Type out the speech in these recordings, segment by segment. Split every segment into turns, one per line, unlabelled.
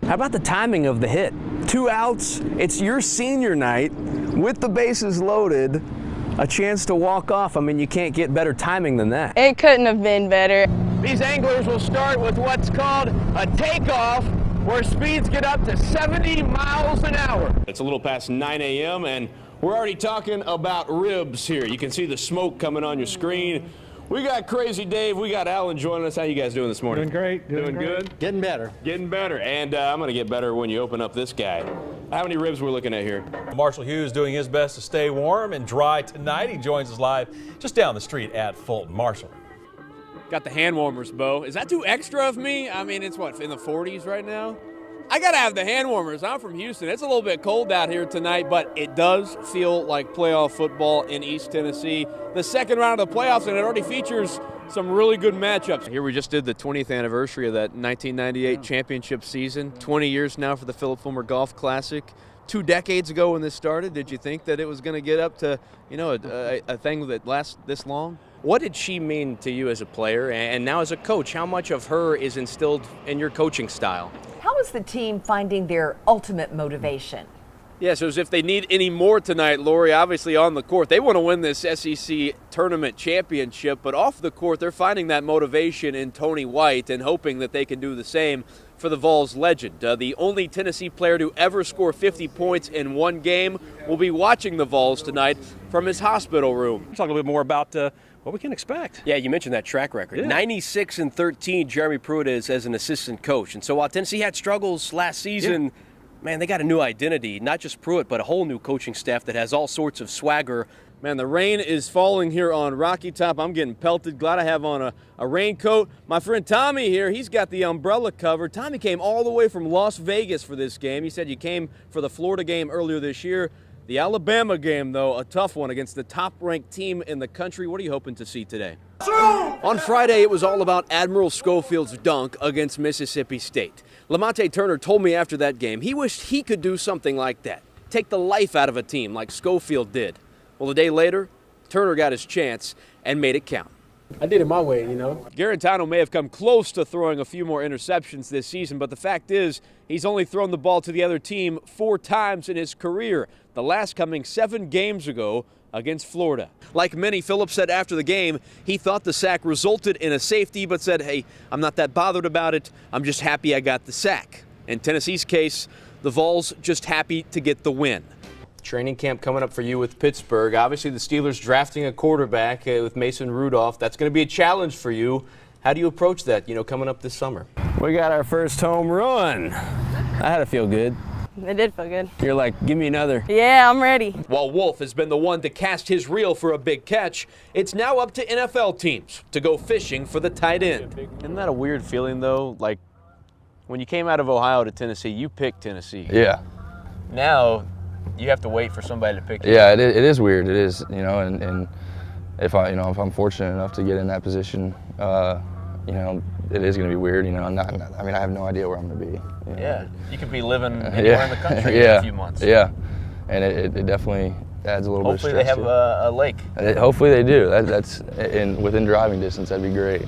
How about the timing of the hit? 2 outs, it's your senior night with the bases loaded, a chance to walk off. I mean, you can't get better timing than that.
It couldn't have been better.
These anglers will start with what's called a takeoff, where speeds get up to 70 miles an hour.
It's a little past 9 a.m. and we're already talking about ribs here. You can see the smoke coming on your screen. We got Crazy Dave, we got Alan joining us. How you guys doing this morning?
Doing great.
Doing good?
Getting better.
Getting better. And I'm going to get better when you open up this guy. How many ribs we're looking at here?
Marshall Hughes doing his best to stay warm and dry tonight. He joins us live just down the street at Fulton. Marshall.
Got the hand warmers, Bo. Is that too extra of me? I mean, it's what, in the 40s right now? I got to have the hand warmers. I'm from Houston. It's a little bit cold out here tonight, but it does feel like playoff football in East Tennessee. The second round of the playoffs, and it already features some really good matchups. Here we just did the 20th anniversary of that 1998 championship season. 20 years now for the Philip Fulmer Golf Classic. 2 decades ago when this started, did you think that it was going to get up to, you know, a thing that lasts this long?
What did she mean to you as a player and now as a coach? How much of her is instilled in your coaching style?
How is the team finding their ultimate motivation?
Yeah, so as if they need any more tonight, Lori, obviously on the court. They want to win this SEC tournament championship, but off the court, they're finding that motivation in Tony White and hoping that they can do the same for the Vols legend. The only Tennessee player to ever score 50 points in one game will be watching the Vols tonight from his hospital room.
Talk a little bit more about what we can expect.
Yeah, you mentioned that track record.
Yeah.
96-13, Jeremy Pruitt is as an assistant coach. And so while Tennessee had struggles last season, man, they got a new identity. Not just Pruitt, but a whole new coaching staff that has all sorts of swagger.
Man, the rain is falling here on Rocky Top. I'm getting pelted. Glad I have on a raincoat. My friend Tommy here, he's got the umbrella covered. Tommy came all the way from Las Vegas for this game. He said you came for the Florida game earlier this year. The Alabama game, though, a tough one against the top-ranked team in the country. What are you hoping to see today? On Friday, it was all about Admiral Schofield's dunk against Mississippi State. Lamonte Turner told me after that game he wished he could do something like that, take the life out of a team like Schofield did. Well, a day later, Turner got his chance and made it count.
I did it my way, you know.
Garantano may have come close to throwing a few more interceptions this season, but the fact is he's only thrown the ball to the other team 4 times in his career, the last coming 7 games ago against Florida. Like many, Phillips said after the game, he thought the sack resulted in a safety, but said, hey, I'm not that bothered about it. I'm just happy I got the sack. In Tennessee's case, the Vols just happy to get the win.
Training camp coming up for you with Pittsburgh. Obviously, the Steelers drafting a quarterback with Mason Rudolph. That's going to be a challenge for you. How do you approach that, coming up this summer? We got our first home run. That had to feel good.
It did feel good.
You're like, give me another.
Yeah, I'm ready.
While Wolf has been the one to cast his reel for a big catch, it's now up to NFL teams to go fishing for the tight end.
Isn't that a weird feeling, though? Like, when you came out of Ohio to Tennessee, you picked Tennessee.
Yeah.
Now, you have to wait for somebody to pick you.
Yeah, it is weird. It is, and if I'm fortunate enough to get in that position, it is going to be weird. I have no idea where I'm going to be.
Yeah, you could be living anywhere in the country in a few months.
Yeah, and it definitely adds a little bit of stress.
Hopefully they have a lake.
Hopefully they do. That's within driving distance. That'd be great.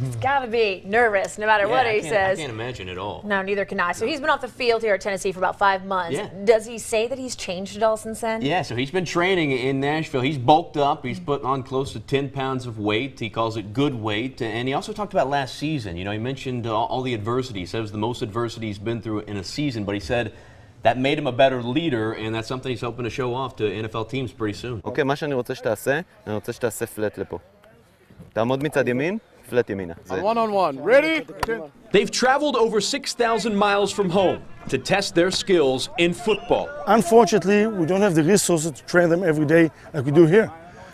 He's got to be nervous no matter what he says.
I can't imagine at all.
No, neither can I. So he's been off the field here at Tennessee for about 5 months.
Yeah.
Does he say that he's changed at all since then?
Yeah, so he's been training in Nashville. He's bulked up. He's put on close to 10 pounds of weight. He calls it good weight. And he also talked about last season. He mentioned all the adversity. He said it was the most adversity he's been through in a season. But he said that made him a better leader, and that's something he's hoping to show off to NFL teams pretty soon.
אוקיי, מה שאני רוצה שתעשה, אני רוצה שתעשה פלט לפה. תעמוד מצד ימין.
One-on-one. Ready?
They've traveled over 6,000 miles from home to test their skills in football.
Unfortunately, we don't have the resources to train them every day like we do here.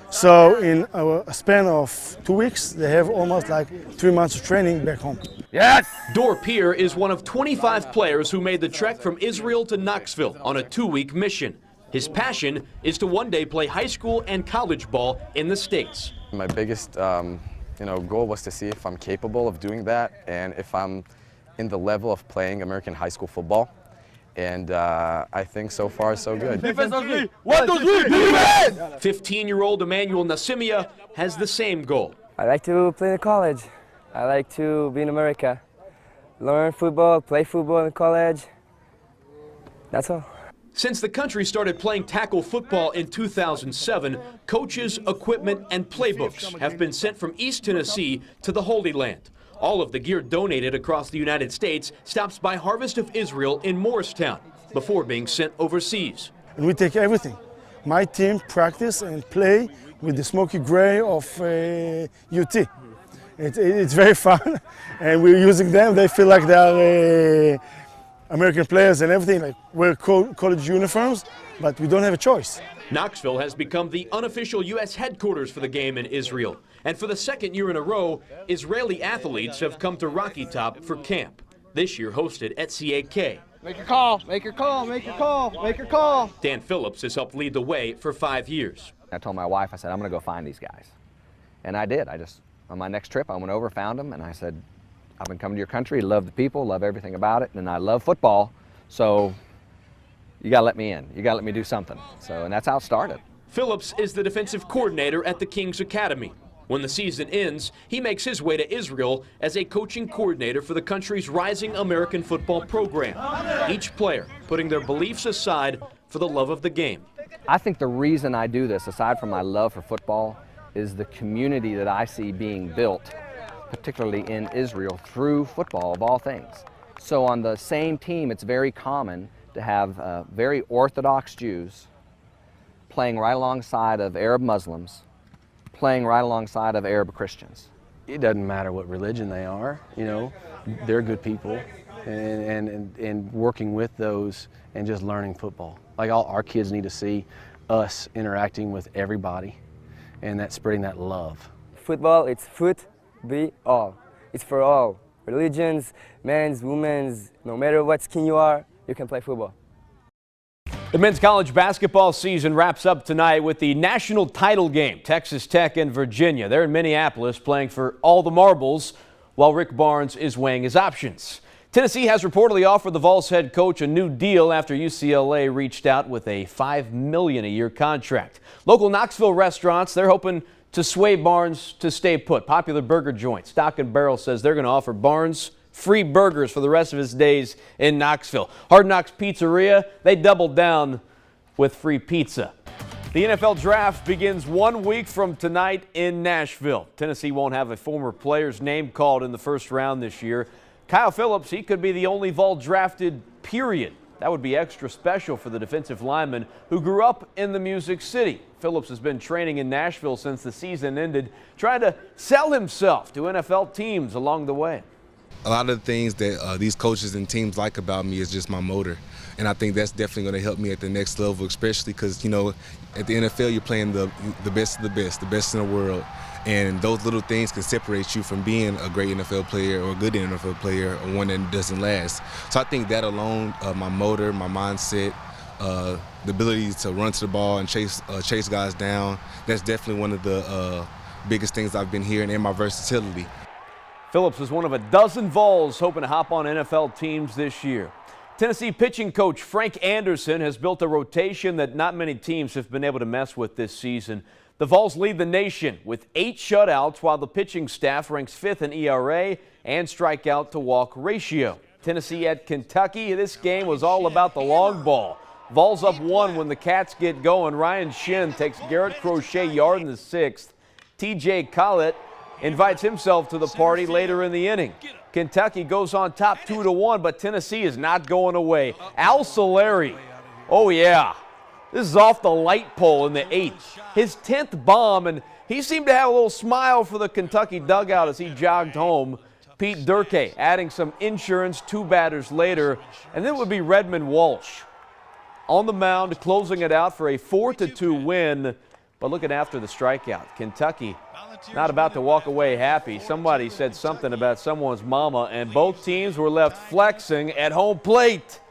So in a span of 2 weeks, they have almost like 3 months of training back home.
Yes! Dor Peer is one of 25 players who made the trek from Israel to Knoxville on a 2-week mission. His passion is to one day play high school and college ball in the States.
My biggest goal was to see if I'm capable of doing that and if I'm in the level of playing American high school football. And I think so far so good.
15-year-old Emmanuel Nasimia has the same goal.
I like to play in college. I like to be in America. learn football, play football in college. That's all.
Since the country started playing tackle football in 2007, coaches, equipment, and playbooks have been sent from East Tennessee to the Holy Land. All of the gear donated across the United States stops by Harvest of Israel in Morristown before being sent overseas.
And we take everything. My team practice and play with the smoky gray of UT. It's very fun, and we're using them. They feel like they're American players and everything, like wear college uniforms, but we don't have a choice.
Knoxville has become the unofficial U.S. headquarters for the game in Israel. And for the second year in a row, Israeli athletes have come to Rocky Top for camp. This year hosted at CAK.
Make your call, make your call, make your call, make your call.
Dan Phillips has helped lead the way for 5 years.
I told my wife, I said, I'm going to go find these guys. And I did. On my next trip, I went over, found them, and I said, I've been coming to your country, love the people, love everything about it, and I love football, so you got to let me in. You got to let me do something. And that's how it started.
Phillips is the defensive coordinator at the Kings Academy. When the season ends, he makes his way to Israel as a coaching coordinator for the country's rising American football program. Each player putting their beliefs aside for the love of the game.
I think the reason I do this, aside from my love for football, is the community that I see being built, particularly in Israel, through football of all things. So on the same team, it's very common to have very Orthodox Jews playing right alongside of Arab Muslims, playing right alongside of Arab Christians.
It doesn't matter what religion they are, they're good people, and working with those and just learning football. Like all our kids need to see us interacting with everybody and that spreading that love.
Football, it's foot, be all. It's for all. Religions, men's, women's, no matter what skin you are, you can play football.
The men's college basketball season wraps up tonight with the national title game. Texas Tech and Virginia. They're in Minneapolis playing for all the marbles while Rick Barnes is weighing his options. Tennessee has reportedly offered the Vols head coach a new deal after UCLA reached out with a $5 million a year contract. Local Knoxville restaurants, they're hoping to sway Barnes to stay put. Popular burger joint Stock and Barrel says they're going to offer Barnes free burgers for the rest of his days in Knoxville. Hard Knocks Pizzeria, they doubled down with free pizza. The NFL draft begins 1 week from tonight in Nashville. Tennessee won't have a former player's name called in the first round this year. Kyle Phillips, he could be the only Vol drafted, period. That would be extra special for the defensive lineman who grew up in the Music City. Phillips has been training in Nashville since the season ended, trying to sell himself to NFL teams along the way.
A lot of the things that these coaches and teams like about me is just my motor. And I think that's definitely going to help me at the next level, especially because, at the NFL, you're playing the best of the best in the world. And those little things can separate you from being a great NFL player or a good NFL player or one that doesn't last. So I think that alone, my motor, my mindset, the ability to run to the ball and chase guys down, that's definitely one of the biggest things I've been hearing, and my versatility.
Phillips is one of a dozen Vols hoping to hop on NFL teams this year. Tennessee pitching coach Frank Anderson has built a rotation that not many teams have been able to mess with this season. The Vols lead the nation with 8 shutouts, while the pitching staff ranks 5th in ERA and strikeout to walk ratio. Tennessee at Kentucky. This game was all about the long ball. Vols up 1 when the Cats get going. Ryan Shin takes Garrett Crochet yard in the 6th. TJ Collett invites himself to the party later in the inning. Kentucky goes on top 2-1, but Tennessee is not going away. Al Solari, oh yeah, this is off the light pole in the 8th. His 10th bomb, and he seemed to have a little smile for the Kentucky dugout as he jogged home. Pete Durkee adding some insurance 2 batters later, and then it would be Redmond Walsh on the mound closing it out for a 4-2 win. But looking after the strikeout, Kentucky not about to walk away happy. Somebody said something about someone's mama, and both teams were left flexing at home plate.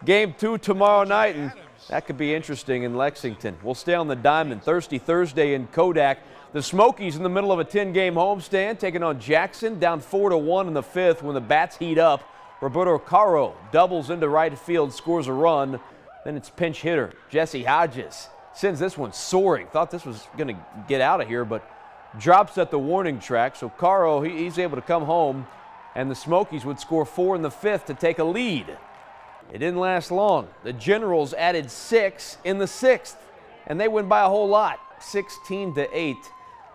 Game 2 tomorrow night, and that could be interesting in Lexington. We'll stay on the diamond. Thirsty Thursday in Kodak. The Smokies in the middle of a 10-game homestand, taking on Jackson, down 4-1 in the 5th when the bats heat up. Roberto Caro doubles into right field, scores a run. Then it's pinch hitter Jesse Hodges. Sends this one soaring. Thought this was going to get out of here, but drops at the warning track. So Caro, he's able to come home and the Smokies would score 4 in the 5th to take a lead. It didn't last long. The Generals added 6 in the 6th, and they win by a whole lot, 16-8,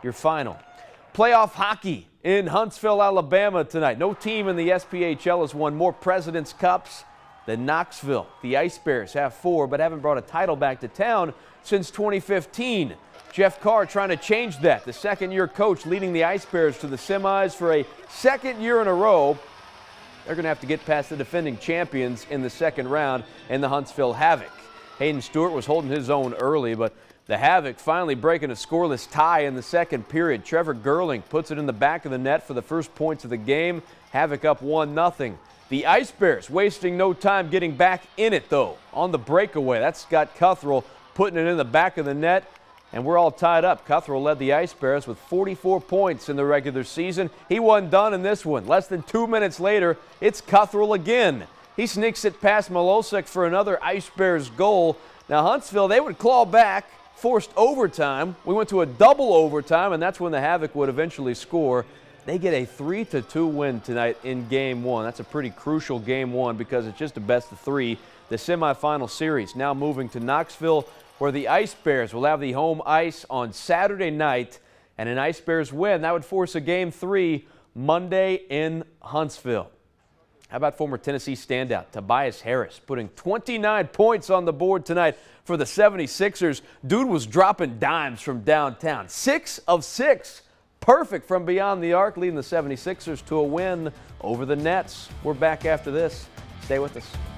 your final. Playoff hockey in Huntsville, Alabama tonight. No team in the SPHL has won more President's Cups than Knoxville. The Ice Bears have 4, but haven't brought a title back to town since 2015. Jeff Carr trying to change that. The second-year coach leading the Ice Bears to the semis for a second year in a row. They're going to have to get past the defending champions in the second round in the Huntsville Havoc. Hayden Stewart was holding his own early, but the Havoc finally breaking a scoreless tie in the second period. Trevor Gerling puts it in the back of the net for the first points of the game. Havoc up 1-0. The Ice Bears wasting no time getting back in it, though, on the breakaway. That's Scott Cuthrell putting it in the back of the net, and we're all tied up. Cuthrell led the Ice Bears with 44 points in the regular season. He wasn't done in this one. Less than 2 minutes later, it's Cuthrell again. He sneaks it past Milosek for another Ice Bears goal. Now, Huntsville, they would claw back, forced overtime. We went to a double overtime, and that's when the Havoc would eventually score. They get a 3-2 win tonight in Game 1. That's a pretty crucial Game 1 because it's just a best of 3. The semifinal series now moving to Knoxville, where the Ice Bears will have the home ice on Saturday night. And an Ice Bears win, that would force a Game 3 Monday in Huntsville. How about former Tennessee standout Tobias Harris putting 29 points on the board tonight for the 76ers. Dude was dropping dimes from downtown. 6 of 6. Perfect from beyond the arc, leading the 76ers to a win over the Nets. We're back after this. Stay with us.